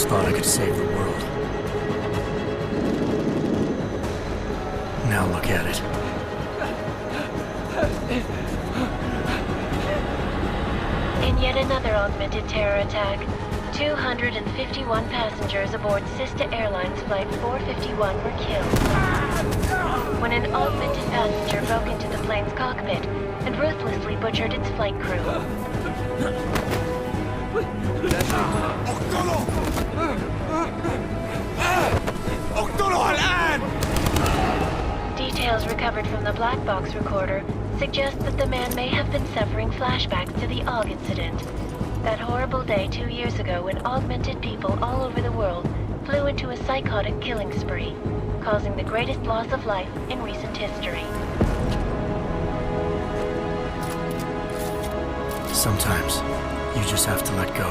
always thought I could save the world. Now look at it. In yet another augmented terror attack, 251 passengers aboard Sister Airlines Flight 451 were killed when an augmented passenger broke into the plane's cockpit and ruthlessly butchered its flight crew. Details recovered from the black box recorder suggest that the man may have been suffering flashbacks to the AUG incident. That horrible day 2 years ago when augmented people all over the world flew into a psychotic killing spree, causing the greatest loss of life in recent history. Sometimes, you just have to let go.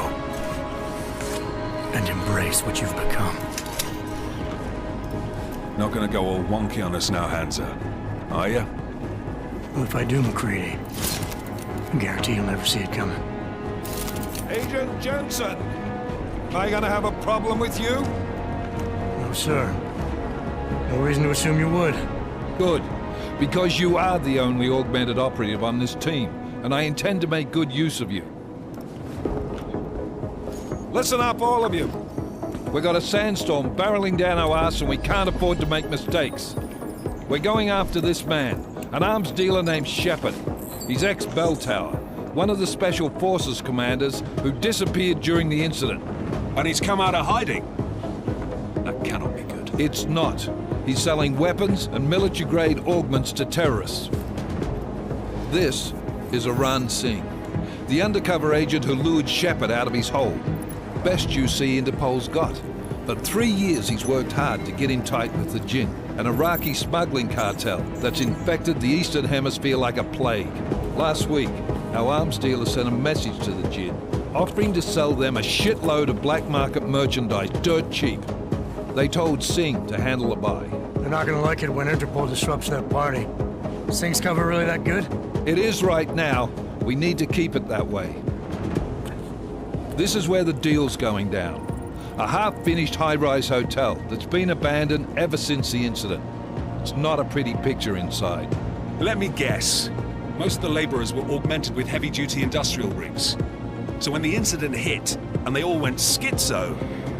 And embrace what you've become. Not gonna go all wonky on us now, Hansa, are you? Well, if I do, McCready, I guarantee you'll never see it coming. Agent Jensen! Am I gonna have a problem with you? No, sir. No reason to assume you would. Good. Because you are the only augmented operative on this team, and I intend to make good use of you. Listen up, all of you. We got a sandstorm barreling down our ass and we can't afford to make mistakes. We're going after this man, an arms dealer named Shepard. He's ex-Bell Tower, one of the Special Forces commanders who disappeared during the incident. And he's come out of hiding. That cannot be good. It's not. He's selling weapons and military-grade augments to terrorists. This is Aran Singh, the undercover agent who lured Shepard out of his hole. Best you see Interpol's got. For 3 years he's worked hard to get in tight with the Jinn, an Iraqi smuggling cartel that's infected the Eastern Hemisphere like a plague. Last week, our arms dealer sent a message to the Jinn, offering to sell them a shitload of black market merchandise dirt cheap. They told Singh to handle the buy. They're not gonna like it when Interpol disrupts their party. Is Singh's cover really that good? It is right now. We need to keep it that way. This is where the deal's going down. A half-finished high-rise hotel that's been abandoned ever since the incident. It's not a pretty picture inside. Let me guess. Most of the laborers were augmented with heavy-duty industrial rigs. So when the incident hit, and they all went schizo,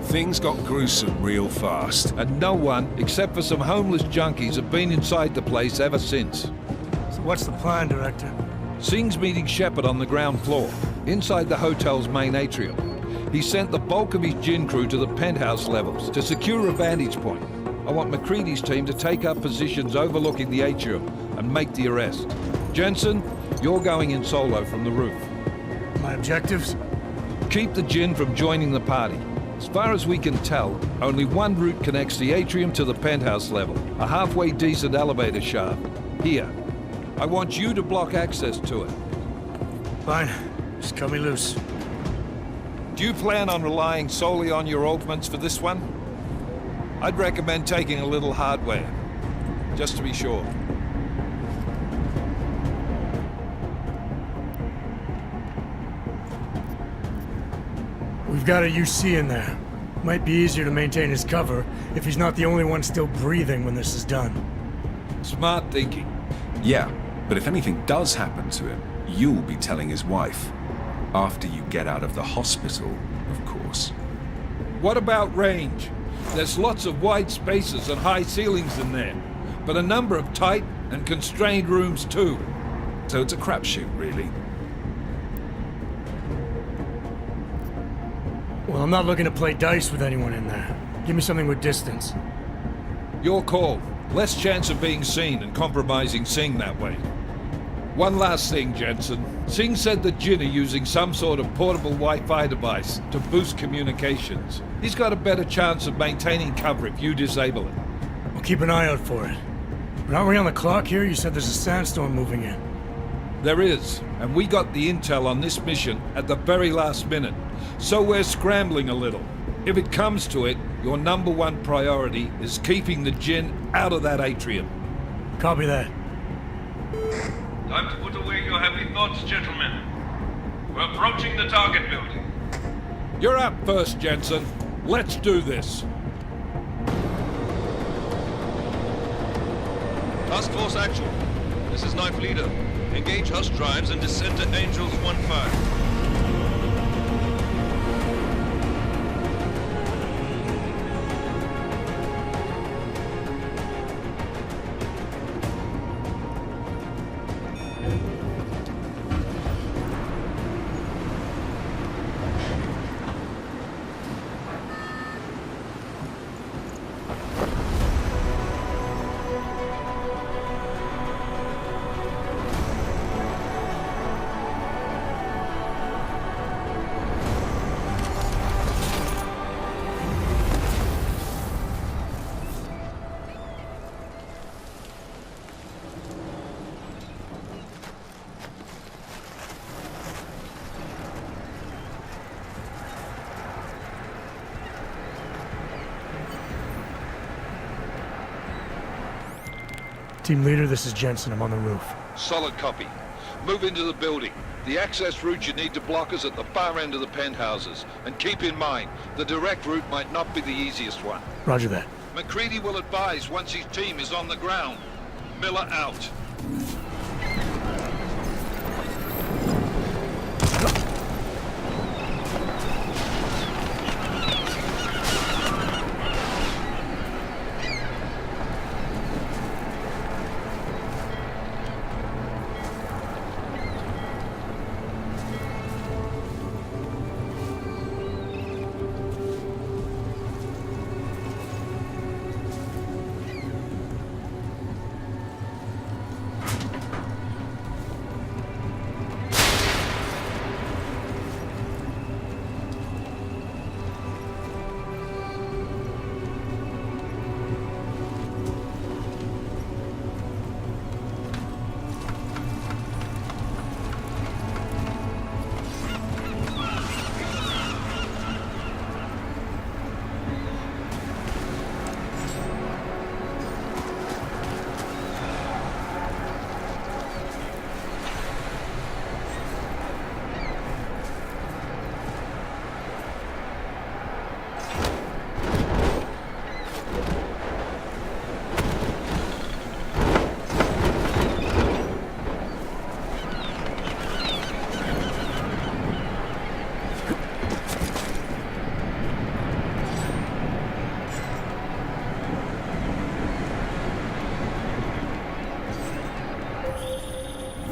things got gruesome real fast. And no one, except for some homeless junkies, have been inside the place ever since. So what's the plan, Director? Singh's meeting Shepard on the ground floor, inside the hotel's main atrium. He sent the bulk of his Jinn crew to the penthouse levels to secure a vantage point. I want McCready's team to take up positions overlooking the atrium and make the arrest. Jensen, you're going in solo from the roof. My objectives? Keep the Jinn from joining the party. As far as we can tell, only one route connects the atrium to the penthouse level, a halfway decent elevator shaft. Here. I want you to block access to it. Fine. Just cut me loose. Do you plan on relying solely on your augments for this one? I'd recommend taking a little hardware, just to be sure. We've got a UC in there. Might be easier to maintain his cover if he's not the only one still breathing when this is done. Smart thinking. Yeah, but if anything does happen to him, you'll be telling his wife. After you get out of the hospital, of course. What about range? There's lots of wide spaces and high ceilings in there, but a number of tight and constrained rooms too. So it's a crapshoot, really. Well, I'm not looking to play dice with anyone in there. Give me something with distance. Your call. Less chance of being seen and compromising Singh that way. One last thing, Jensen. Singh said the Jinn are using some sort of portable Wi-Fi device to boost communications. He's got a better chance of maintaining cover if you disable it. We'll keep an eye out for it. But aren't we on the clock here? You said there's a sandstorm moving in. There is, and we got the intel on this mission at the very last minute. So we're scrambling a little. If it comes to it, your #1 priority is keeping the Jinn out of that atrium. Copy that. Time to put away your heavy thoughts, gentlemen. We're approaching the target building. You're up first, Jensen. Let's do this. Task Force Actual. This is Knife Leader. Engage Hush drives and descend to Angels 1-5. Team leader, this is Jensen. I'm on the roof. Solid copy. Move into the building. The access route you need to block is at the far end of the penthouses. And keep in mind, the direct route might not be the easiest one. Roger that. McCready will advise once his team is on the ground. Miller out.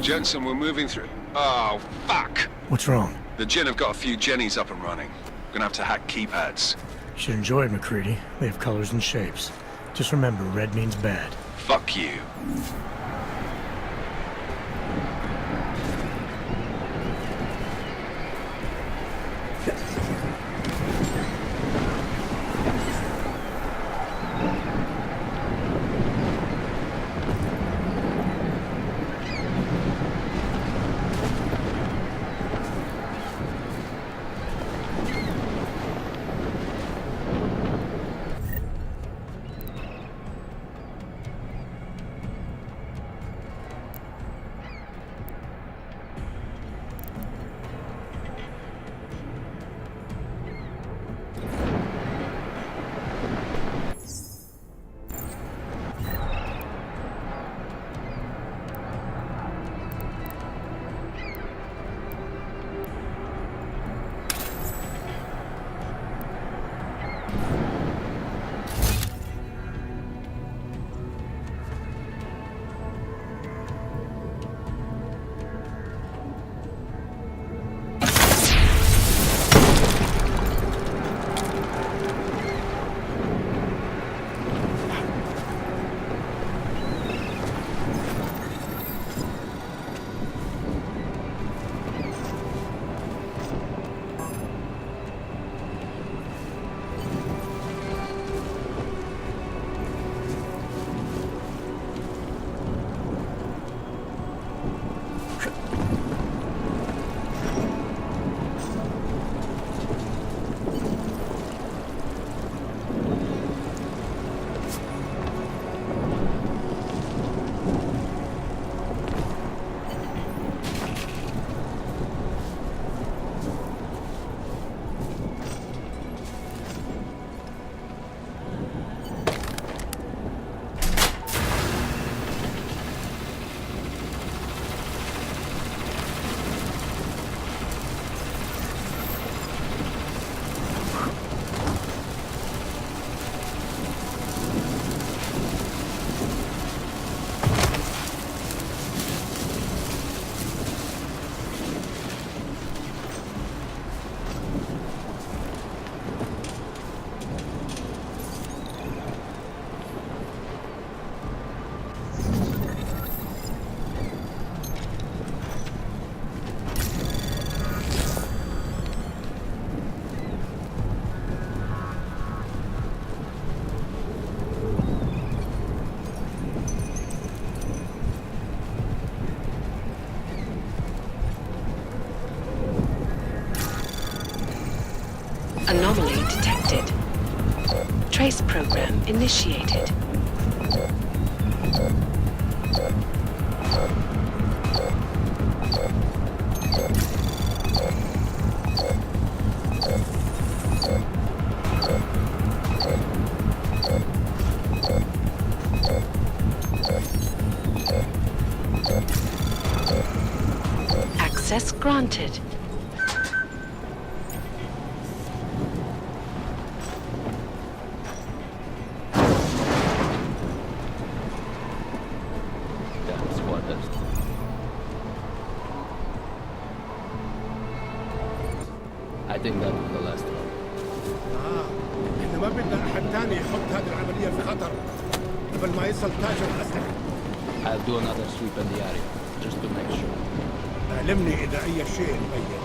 Jensen, we're moving through... Oh, fuck! What's wrong? The Jinn have got a few Jennies up and running. Gonna have to hack keypads. You should enjoy it, McCready. They have colors and shapes. Just remember, red means bad. Fuck you. program initiated. Access granted. I think that was the last one. احنا ما بدنا احد تاني يحط هذه العملية في خطر قبل ما يصل تاجر الأسلحة. I'll do another sweep in the area, just to make sure. علمني إذا أي شيء مبين.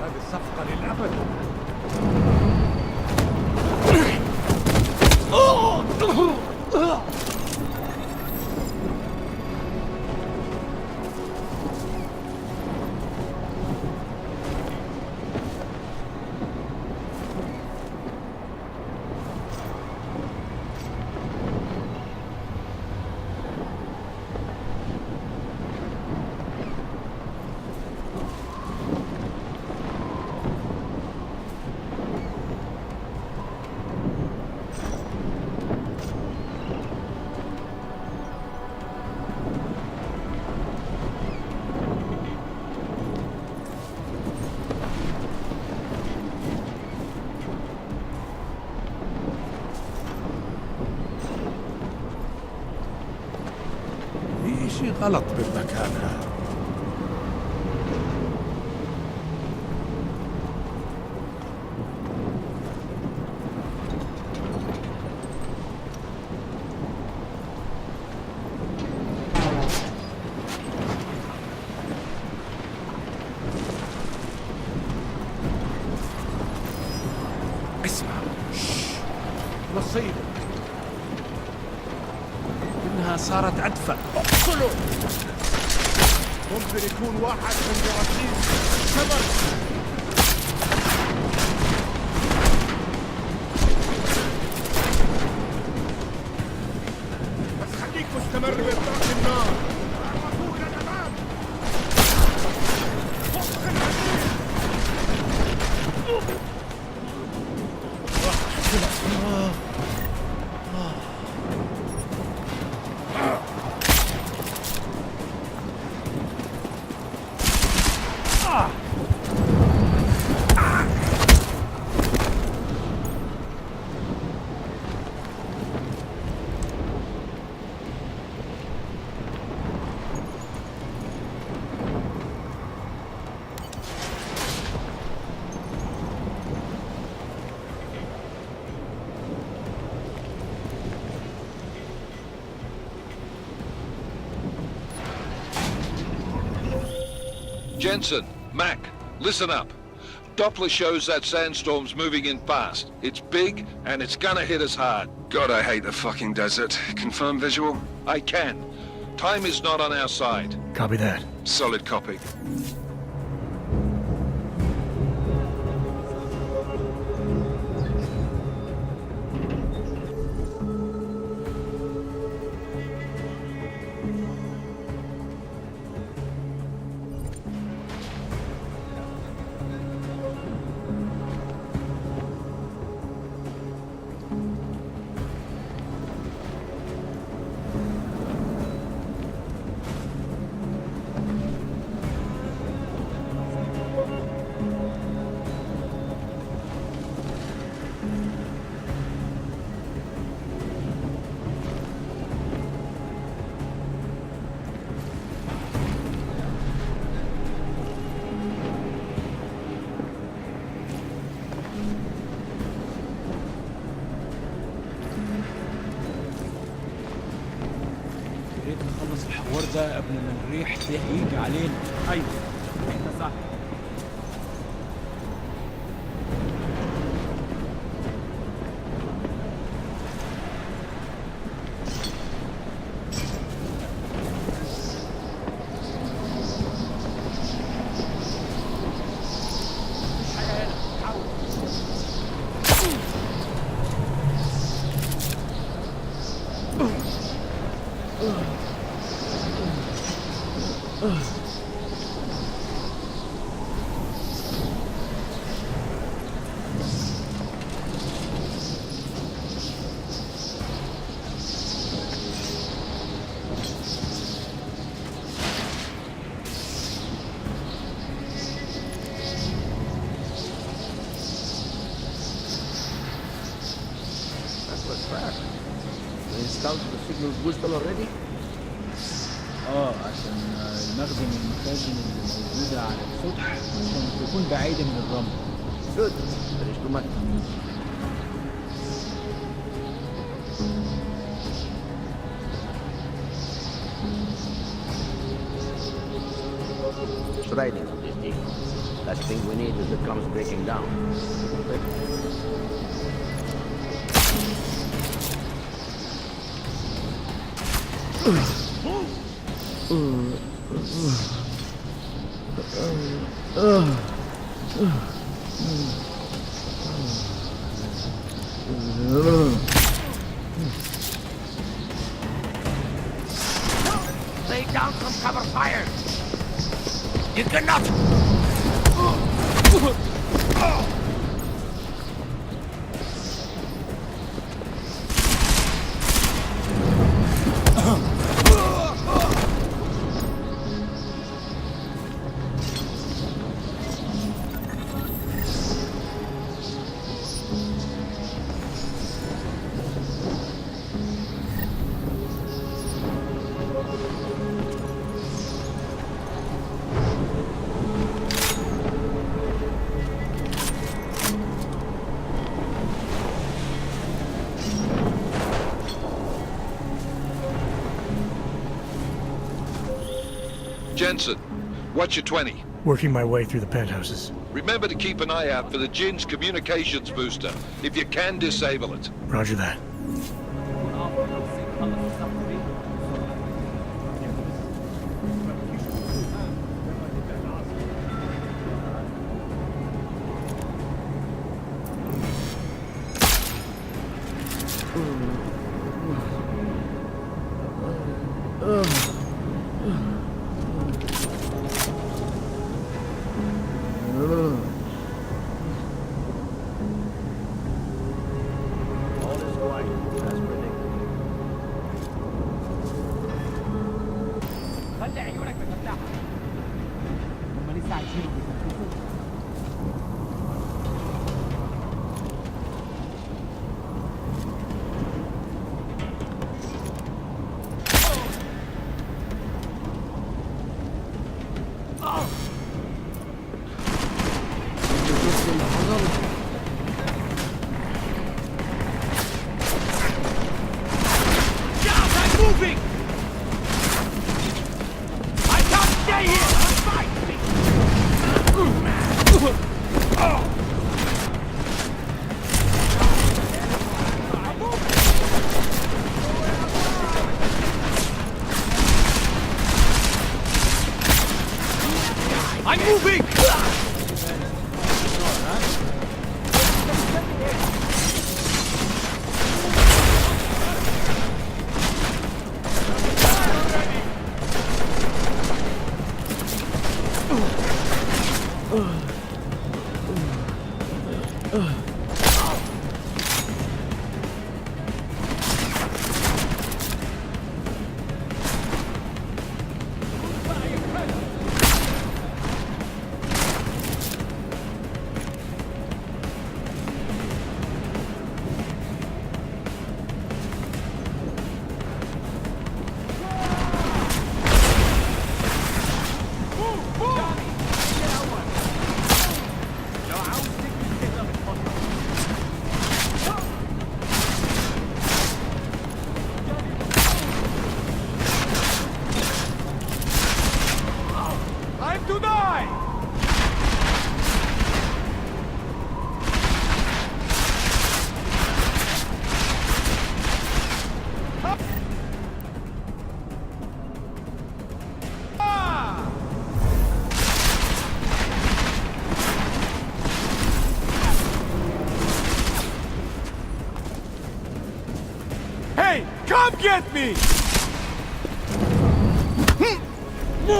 هذه الصفقة للأبد. في شيء غلط بالمكان هذا. اسمع، مصيبة. إنها صارت أدفع. اقتلوا! ممكن يكون واحد من جراثيم سبب. بس خليك مستمر بإطلاق النار. عرفوا إلى الأمام. فك الحديد. Jensen, Mac, listen up. Doppler shows that sandstorm's moving in fast. It's big, and it's gonna hit us hard. God, I hate the fucking desert. Confirm visual? I can. Time is not on our side. Copy that. Solid copy. نخلص الحوار ده قبل ما الريح ده يجي علينا. ايوه انت صح. عشان المخزن المخازن اللي موجودة على السطح عشان تكون بعيدة من الرمل. Good. There is too much. Riding on this thing. Last thing we need is the comes breaking down. Lay down some cover fire. You cannot. Jensen, what's your 20? Working my way through the penthouses. Remember to keep an eye out for the Jin's communications booster. If you can, disable it. Roger that. خلي عيونك مفتحة. هم لسه عايشين بيتنفسوا. I'm moving! Hey, come get me! Listen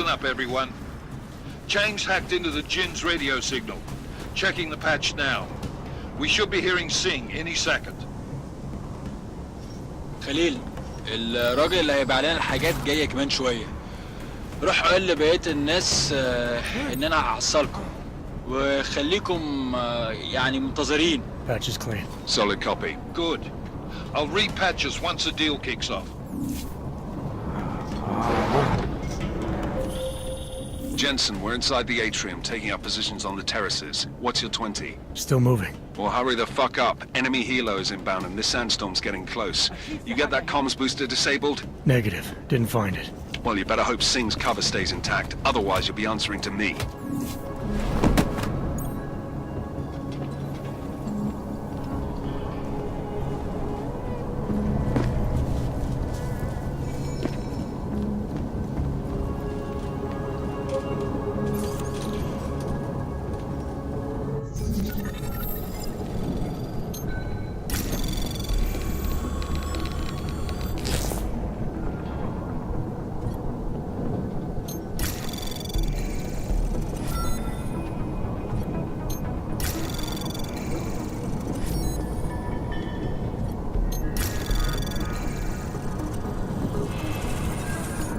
up, everyone. Chang's hacked into the Jin's radio signal. Checking the patch now. We should be hearing Singh any second. خليل، الراجل اللي هيبقى علينا الحاجات جاية كمان شوية. روح قول لبقية الناس إن أنا هحصلكم. وخليكم يعني منتظرين. Patch is clean. Solid copy. Good. I'll repatch us once the deal kicks off. Jensen, we're inside the atrium, taking up positions on the terraces. What's your 20? Still moving. Well, hurry the fuck up. Enemy helo is inbound and this sandstorm's getting close. You get that comms booster disabled? Negative. Didn't find it. Well, you better hope Singh's cover stays intact. Otherwise, you'll be answering to me.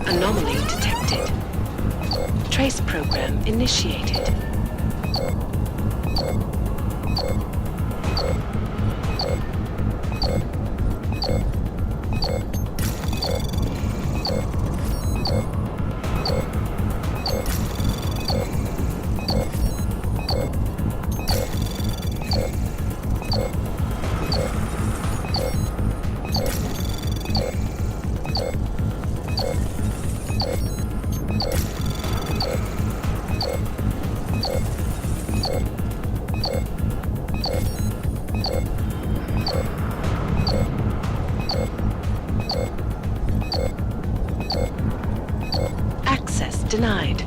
Anomaly detected. Trace program initiated. Access denied.